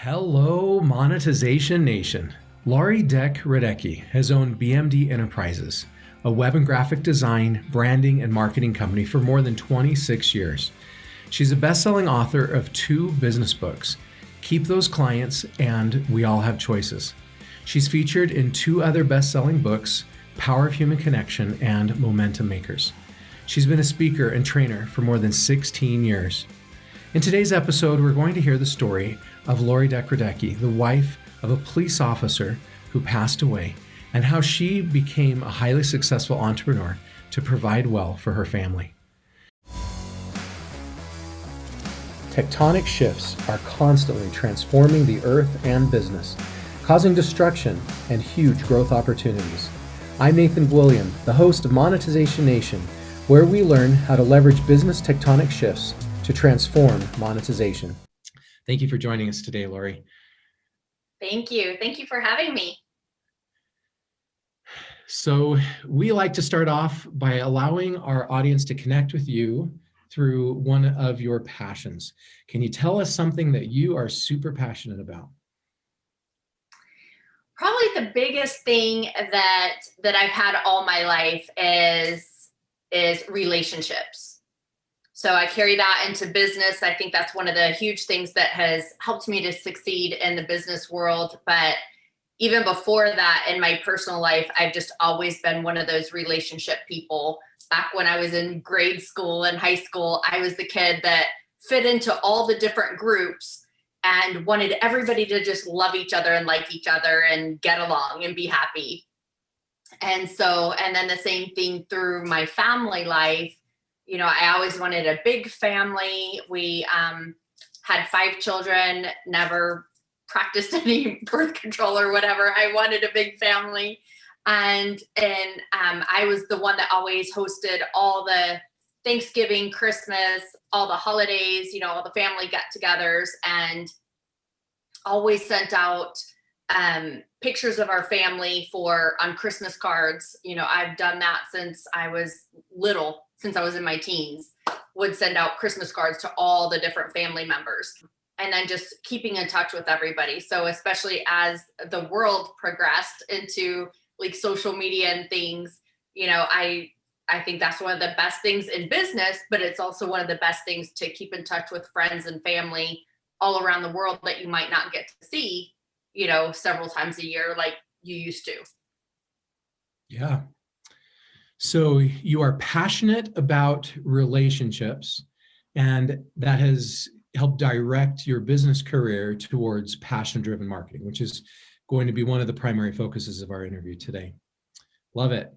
Hello, Monetization Nation. Laurie Delk Radecki has owned BMD Enterprises, a web and graphic design, branding, and marketing company for more than 26 years. She's a best-selling author of 2 business books, Keep Those Clients and We All Have Choices. She's featured in 2 other best-selling books, Power of Human Connection and Momentum Makers. She's been a speaker and trainer for more than 16 years. In today's episode, we're going to hear the story of Laurie Delk Radecki, the wife of a police officer who passed away, and how she became a highly successful entrepreneur to provide well for her family. Tectonic shifts are constantly transforming the earth and business, causing destruction and huge growth opportunities. I'm Nathan William, the host of Monetization Nation, where we learn how to leverage business tectonic shifts to transform monetization. Thank you for joining us today, Laurie. Thank you. Thank you for having me. So we like to start off by allowing our audience to connect with you through one of your passions. Can you tell us something that you are super passionate about? Probably the biggest thing that I've had all my life is relationships. So I carry that into business. I think that's one of the huge things that has helped me to succeed in the business world. But even before that, in my personal life, I've just always been one of those relationship people. Back when I was in grade school and high school, I was the kid that fit into all the different groups and wanted everybody to just love each other and like each other and get along and be happy. And then the same thing through my family life. You know, I always wanted a big family. We had 5 children, never practiced any birth control or whatever. I wanted a big family. And I was the one that always hosted all the Thanksgiving, Christmas, all the holidays, you know, all the family get-togethers, and always sent out pictures of our family on Christmas cards. You know, I've done that since I was little. Since I was in my teens, would send out Christmas cards to all the different family members, and then just keeping in touch with everybody. So especially as the world progressed into like social media and things, you know, I think that's one of the best things in business, but it's also one of the best things to keep in touch with friends and family all around the world that you might not get to see, you know, several times a year like you used to. Yeah. So you are passionate about relationships, and that has helped direct your business career towards passion-driven marketing, which is going to be one of the primary focuses of our interview today. Love it.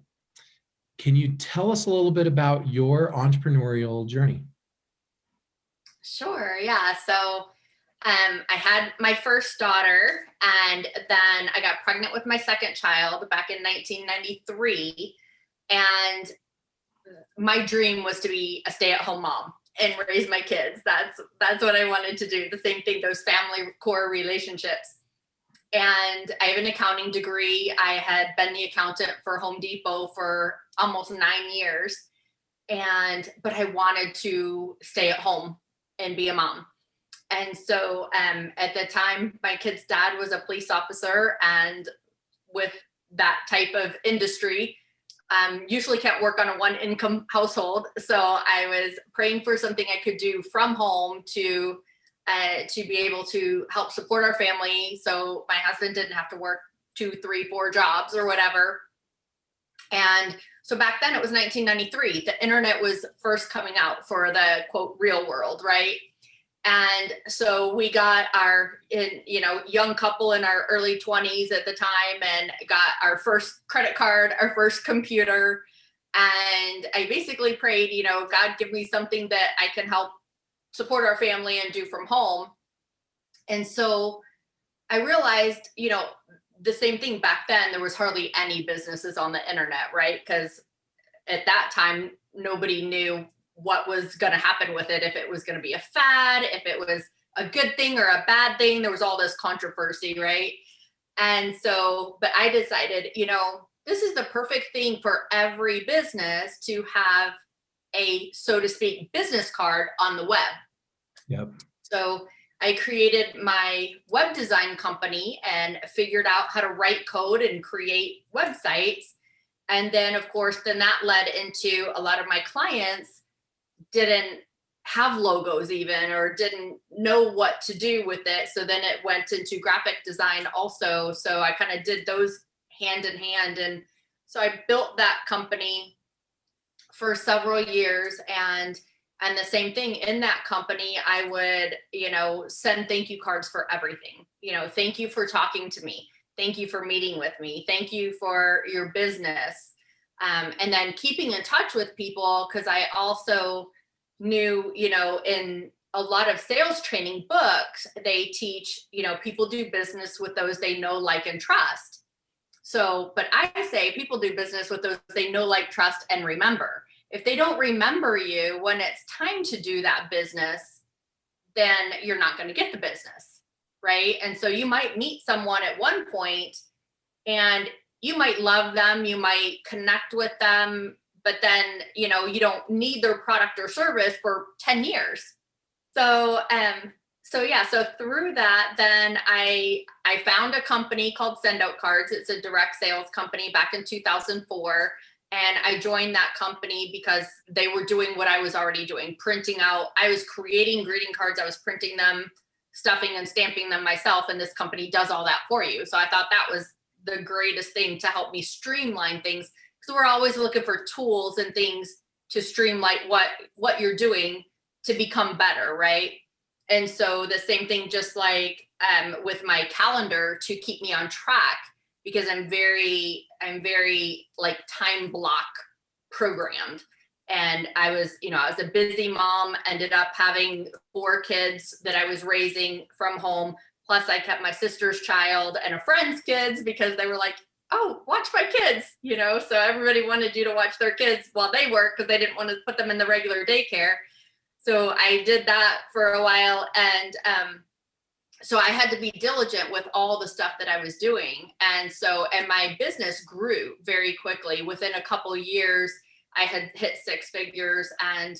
Can you tell us a little bit about your entrepreneurial journey? Sure. Yeah. So I had my first daughter, and then I got pregnant with my second child back in 1993. And my dream was to be a stay-at-home mom and raise my kids. That's what I wanted to do. The same thing, those family core relationships. And I have an accounting degree. I had been the accountant for Home Depot for almost 9 years. But I wanted to stay at home and be a mom. And so at the time, my kid's dad was a police officer, and with that type of industry, usually can't work on a 1-income household. So I was praying for something I could do from home to be able to help support our family. So my husband didn't have to work 2, 3, 4 jobs or whatever. And so back then it was 1993. The internet was first coming out for the quote real world, right? And so we got our, young couple in our early 20s at the time, and got our first credit card, our first computer. And I basically prayed, God, give me something that I can help support our family and do from home. And so I realized, the same thing back then, there was hardly any businesses on the internet, right? Because at that time, nobody knew what was going to happen with it, if it was going to be a fad, if it was a good thing or a bad thing. There was all this controversy, right? And so, but I decided, this is the perfect thing for every business to have a, so to speak, business card on the web. Yep. So I created my web design company and figured out how to write code and create websites. And then, of course, then that led into a lot of my clients didn't have logos even, or didn't know what to do with it. So then it went into graphic design also. So I kind of did those hand in hand. And so I built that company for several years. And the same thing in that company, I would, send thank you cards for everything. Thank you for talking to me. Thank you for meeting with me. Thank you for your business. And then keeping in touch with people, because I also knew, in a lot of sales training books, they teach, people do business with those they know, like, and trust. So, but I say people do business with those they know, like, trust, and remember. If they don't remember you when it's time to do that business, then you're not going to get the business, right? And so you might meet someone at one point and you might love them, you might connect with them, but then, you don't need their product or service for 10 years. So through that, then I found a company called Send Out Cards. It's a direct sales company back in 2004. And I joined that company because they were doing what I was already doing, printing out. I was creating greeting cards. I was printing them, stuffing and stamping them myself. And this company does all that for you. So I thought that was the greatest thing to help me streamline things. So we're always looking for tools and things to streamline what you're doing to become better, right? And so the same thing, just like with my calendar, to keep me on track, because I'm very like time block programmed. And I was a busy mom, ended up having 4 kids that I was raising from home. Plus I kept my sister's child and a friend's kids because they were like, oh, watch my kids, so everybody wanted you to watch their kids while they work because they didn't want to put them in the regular daycare. So I did that for a while. And so I had to be diligent with all the stuff that I was doing. And my business grew very quickly. Within a couple of years, I had hit 6 figures, and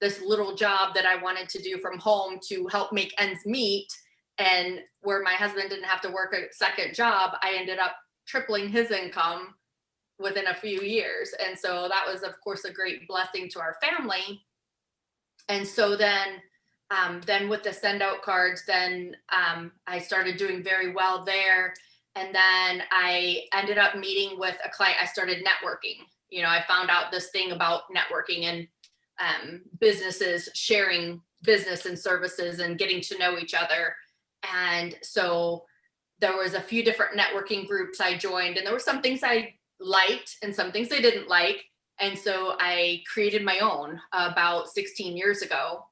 this little job that I wanted to do from home to help make ends meet, and where my husband didn't have to work a second job, I ended up tripling his income within a few years. And so that was, of course, a great blessing to our family. And so then with the Send Out Cards, then I started doing very well there. And then I ended up meeting with a client. I started networking. I found out this thing about networking and businesses sharing business and services and getting to know each other. And so there was a few different networking groups I joined, and there were some things I liked and some things I didn't like. And so I created my own about 16 years ago,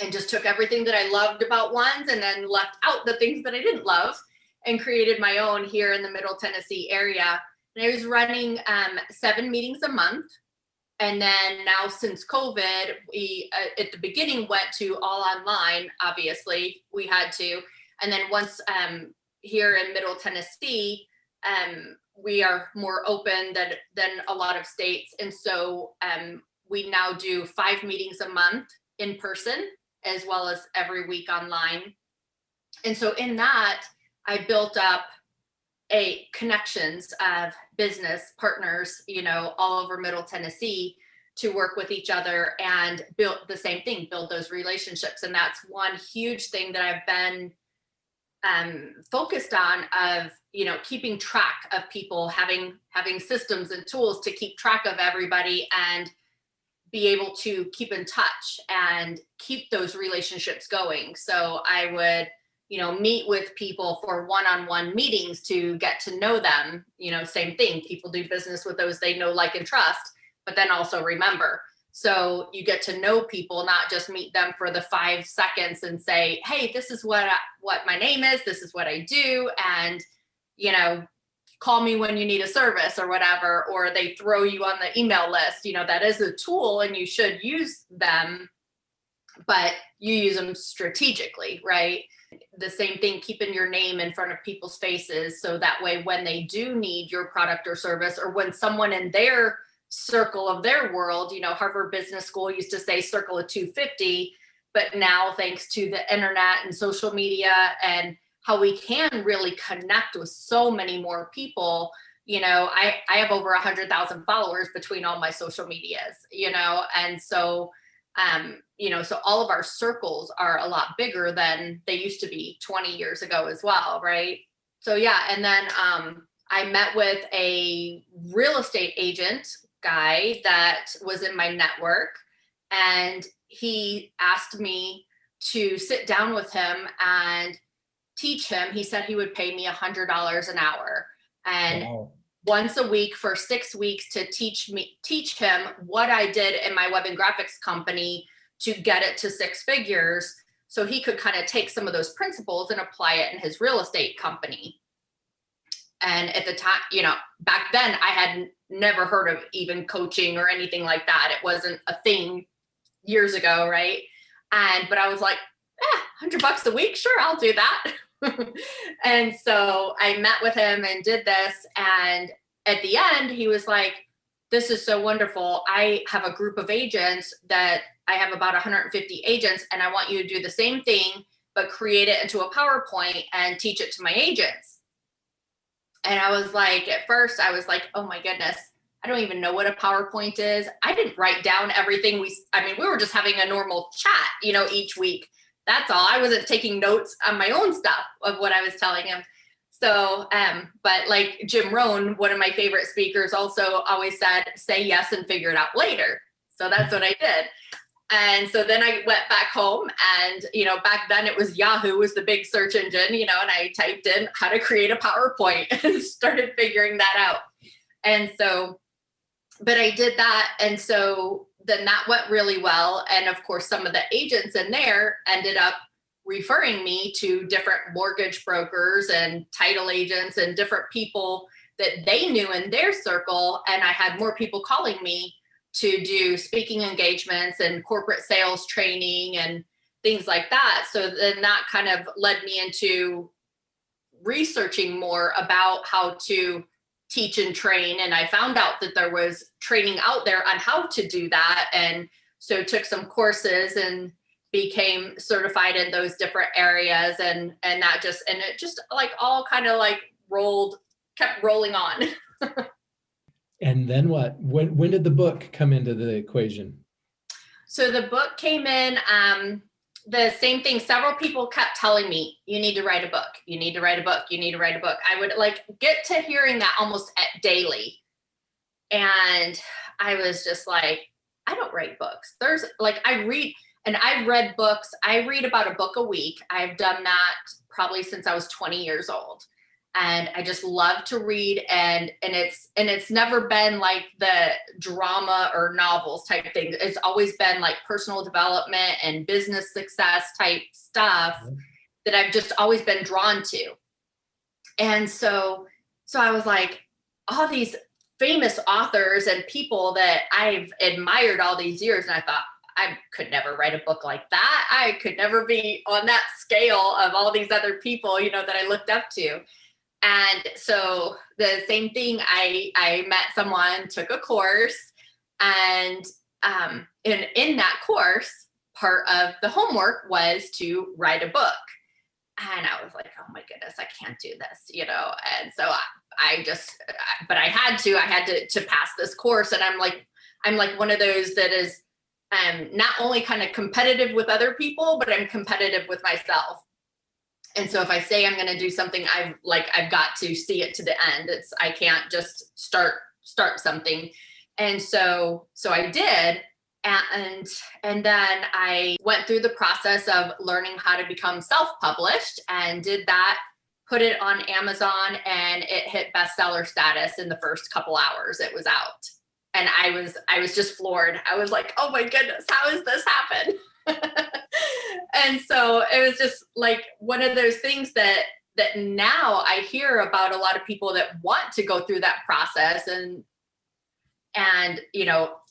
and just took everything that I loved about ones and then left out the things that I didn't love, and created my own here in the Middle Tennessee area. And I was running 7 meetings a month. And then now, since COVID, we at the beginning went to all online. Obviously we had to. And then once here in Middle Tennessee, we are more open than a lot of states. And so we now do 5 meetings a month in person, as well as every week online. And so in that, I built up connections of business partners, all over Middle Tennessee, to work with each other and build the same thing, build those relationships. And that's one huge thing that I've been focused on, of keeping track of people, having systems and tools to keep track of everybody and be able to keep in touch and keep those relationships going. So I would meet with people for one-on-one meetings to get to know them. Same thing, people do business with those they know, like, and trust, but then also remember. So you get to know people, not just meet them for the 5 seconds and say, hey, this is what my name is, this is what I do, and call me when you need a service or whatever, or they throw you on the email list. That is a tool and you should use them, but you use them strategically, right? The same thing, keeping your name in front of people's faces, so that way when they do need your product or service, or when someone in their circle of their world, Harvard Business School used to say circle of 250, But now, thanks to the internet and social media and how we can really connect with so many more people, I have over 100,000 followers between all my social medias, and so, so all of our circles are a lot bigger than they used to be 20 years ago as well, right? So yeah, and then I met with a real estate agent guy that was in my network, and he asked me to sit down with him and teach him. He said he would pay me $100 an hour, and Wow. once a week for 6 weeks to teach him what I did in my web and graphics company to get it to 6 figures, so he could kind of take some of those principles and apply it in his real estate company. And at the time, back then I had never heard of even coaching or anything like that. It wasn't a thing years ago, right? But I was like, $100 a week, sure, I'll do that. And so I met with him and did this, and at the end he was like, this is so wonderful. I have a group of agents that I have about 150 agents, and I want you to do the same thing, but create it into a PowerPoint and teach it to my agents. And I was like, at first I was like, oh my goodness, I don't even know what a PowerPoint is. I didn't write down everything we were just having a normal chat, each week. That's all. I wasn't taking notes on my own stuff of what I was telling him. So, but like Jim Rohn, one of my favorite speakers, also always said, say yes and figure it out later. So that's what I did. And so then I went back home, and, back then it was Yahoo was the big search engine, and I typed in how to create a PowerPoint and started figuring that out. And so, but I did that. And so then that went really well. And of course, some of the agents in there ended up referring me to different mortgage brokers and title agents and different people that they knew in their circle. And I had more people calling me to do speaking engagements and corporate sales training and things like that. So then that kind of led me into researching more about how to teach and train. And I found out that there was training out there on how to do that. And so took some courses and became certified in those different areas. And it just like all kind of like kept rolling on. And then what? When did the book come into the equation? So the book came in, the same thing. Several people kept telling me, you need to write a book. You need to write a book. You need to write a book. I would like get to hearing that almost daily. And I was just like, I don't write books. There's like, I read books. I read about a book a week. I've done that probably since I was 20 years old. And I just love to read, and it's never been like the drama or novels type thing. It's always been like personal development and business success type stuff that I've just always been drawn to. And so I was like, all these famous authors and people that I've admired all these years, and I thought, I could never write a book like that. I could never be on that scale of all these other people, that I looked up to. And so the same thing, I met someone, took a course, and in that course, part of the homework was to write a book. And I was like, oh my goodness, I can't do this, And so but I had to pass this course. And I'm like one of those that is not only kind of competitive with other people, but I'm competitive with myself. And so if I say I'm going to do something, I've got to see it to the end. I can't just start something. And so I did. And then I went through the process of learning how to become self-published, and did that, put it on Amazon, and it hit bestseller status in the first couple hours it was out. And I was just floored. I was like, oh my goodness, how has this happened? And so it was just like one of those things that now I hear about a lot of people that want to go through that process, and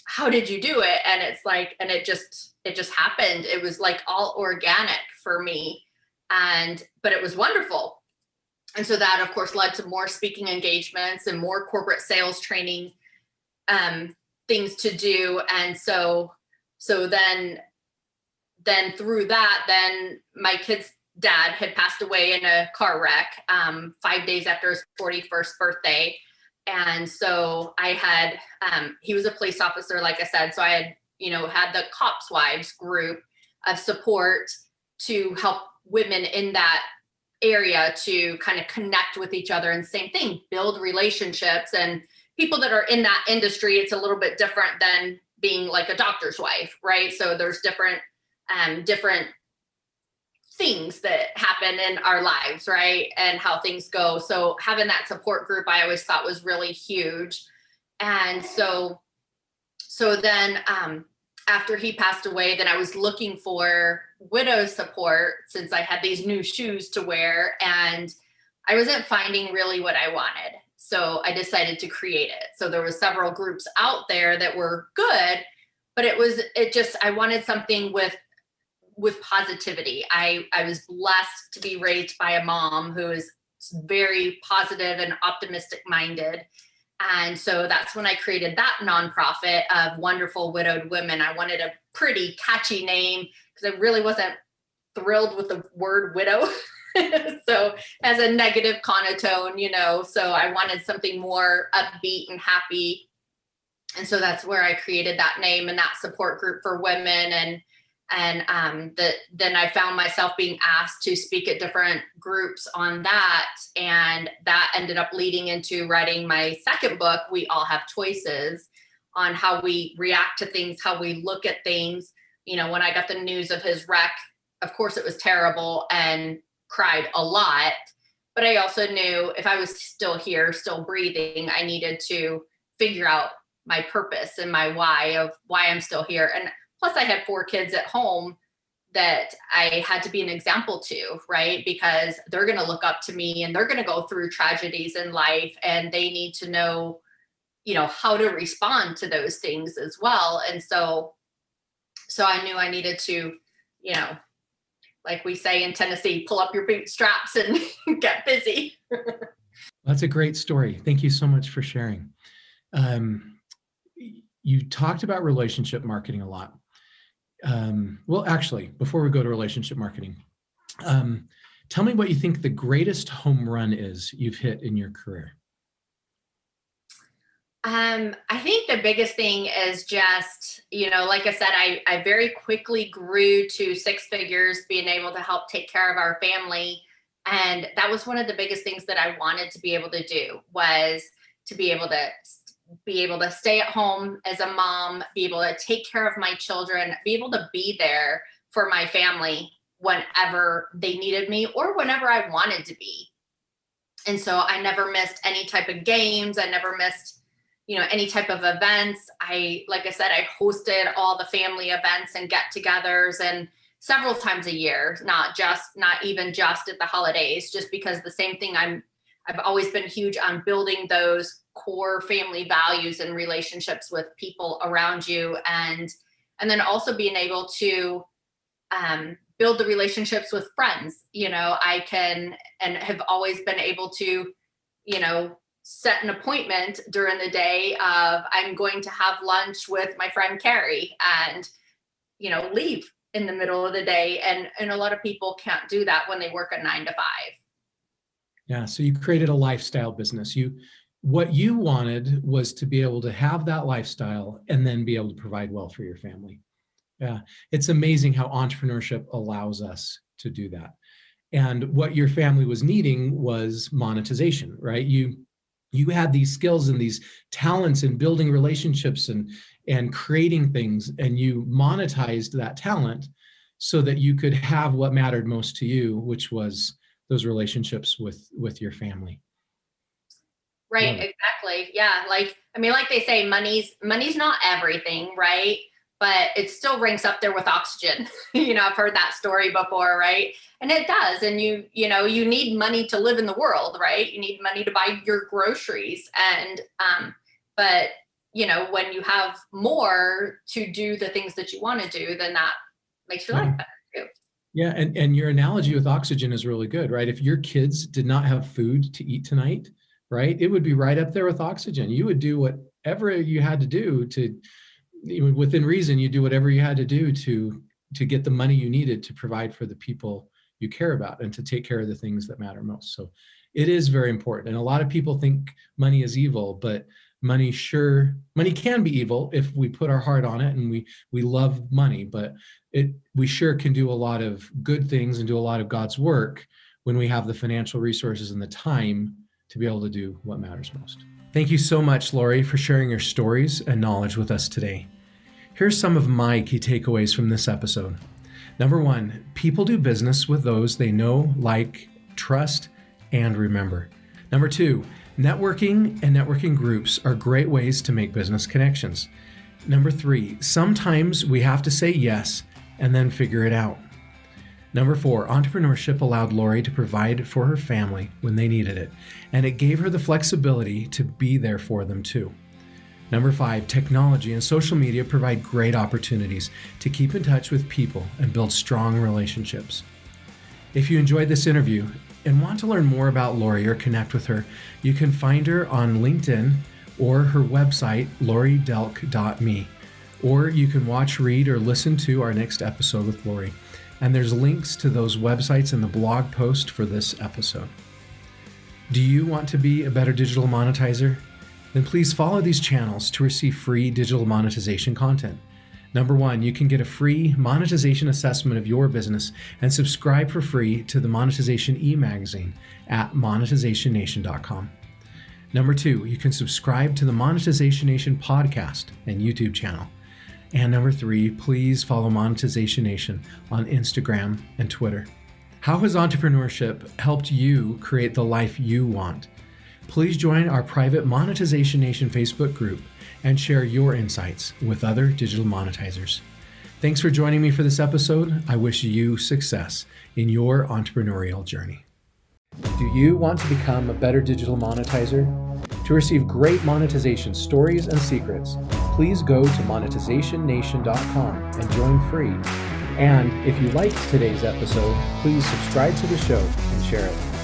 how did you do it? And it's like, and it just happened. It was like all organic for me, but it was wonderful. And so that of course led to more speaking engagements and more corporate sales training things to do. And so then then through that, then my kid's dad had passed away in a car wreck 5 days after his 41st birthday. And so I had, he was a police officer, like I said, so I had, had the Cops Wives group of support to help women in that area to kind of connect with each other, and same thing, build relationships. And people that are in that industry, it's a little bit different than being like a doctor's wife, right? So there's different things that happen in our lives, right? And how things go. So having that support group, I always thought was really huge. And so then after he passed away, then I was looking for widow support since I had these new shoes to wear, and I wasn't finding really what I wanted. So I decided to create it. So there was several groups out there that were good, but I wanted something with positivity. I was blessed to be raised by a mom who is very positive and optimistic minded. And so that's when I created that nonprofit of Wonderful Widowed Women. I wanted a pretty catchy name because I really wasn't thrilled with the word widow. So as a negative connotation, so I wanted something more upbeat and happy. And so that's where I created that name and that support group for women. Then I found myself being asked to speak at different groups on that. And that ended up leading into writing my second book, We All Have Choices, on how we react to things, how we look at things. When I got the news of his wreck, of course it was terrible and cried a lot. But I also knew if I was still here, still breathing, I needed to figure out my purpose and my why of why I'm still here. And plus I had 4 kids at home that I had to be an example to, right? Because they're going to look up to me and they're going to go through tragedies in life, and they need to know, how to respond to those things as well. And so I knew I needed to, like we say in Tennessee, pull up your bootstraps and get busy. That's a great story. Thank you so much for sharing. You talked about relationship marketing a lot. Well, actually, before we go to relationship marketing, tell me what you think the greatest home run is you've hit in your career. I think the biggest thing is just, like I said, I very quickly grew to 6 figures, being able to help take care of our family. And that was one of the biggest things that I wanted to be able to do, was to be able to stay at home as a mom, be able to take care of my children, be able to be there for my family whenever they needed me or whenever I wanted to be. And so I never missed any type of games. I never missed, any type of events. Like I said, I hosted all the family events and get-togethers, and several times a year, not even just at the holidays, just because the same thing I've always been huge on building those core family values and relationships with people around you. And then also being able to build the relationships with friends. I can and have always been able to, set an appointment during the day of I'm going to have lunch with my friend Carrie and, leave in the middle of the day. And a lot of people can't do that when they work a 9 to 5. Yeah. So you created a lifestyle business. What you wanted was to be able to have that lifestyle and then be able to provide well for your family. Yeah. It's amazing how entrepreneurship allows us to do that. And what your family was needing was monetization, right? You had these skills and these talents in building relationships and creating things, and you monetized that talent so that you could have what mattered most to you, which was those relationships with your family. Right. Exactly. Yeah. Like they say, money's not everything, right? But it still ranks up there with oxygen. I've heard that story before, right? And it does. And you need money to live in the world, right? You need money to buy your groceries. And, but when you have more to do the things that you want to do, then that makes your life better too. Yeah. And your analogy with oxygen is really good, right? If your kids did not have food to eat tonight, right, it would be right up there with oxygen. You would do whatever you had to do to, within reason, you do whatever you had to do to to get the money you needed to provide for the people you care about and to take care of the things that matter most. So it is very important. And a lot of people think money is evil, but money can be evil if we put our heart on it and we love money, but we sure can do a lot of good things and do a lot of God's work when we have the financial resources and the time to be able to do what matters most. Thank you so much, Laurie, for sharing your stories and knowledge with us today. Here's some of my key takeaways from this episode. Number 1, people do business with those they know, like, trust, and remember. Number 2, networking and networking groups are great ways to make business connections. Number 3, sometimes we have to say yes and then figure it out. Number 4, entrepreneurship allowed Laurie to provide for her family when they needed it, and it gave her the flexibility to be there for them too. Number 5, technology and social media provide great opportunities to keep in touch with people and build strong relationships. If you enjoyed this interview and want to learn more about Laurie or connect with her, you can find her on LinkedIn or her website, lauriedelk.me. Or you can watch, read, or listen to our next episode with Laurie. And there's links to those websites in the blog post for this episode. Do you want to be a better digital monetizer? Then please follow these channels to receive free digital monetization content. Number 1, you can get a free monetization assessment of your business and subscribe for free to the Monetization e-magazine at monetizationnation.com. Number 2, you can subscribe to the Monetization Nation podcast and YouTube channel. And number 3, please follow Monetization Nation on Instagram and Twitter. How has entrepreneurship helped you create the life you want? Please join our private Monetization Nation Facebook group and share your insights with other digital monetizers. Thanks for joining me for this episode. I wish you success in your entrepreneurial journey. Do you want to become a better digital monetizer? To receive great monetization stories and secrets, please go to monetizationnation.com and join free. And if you liked today's episode, please subscribe to the show and share it.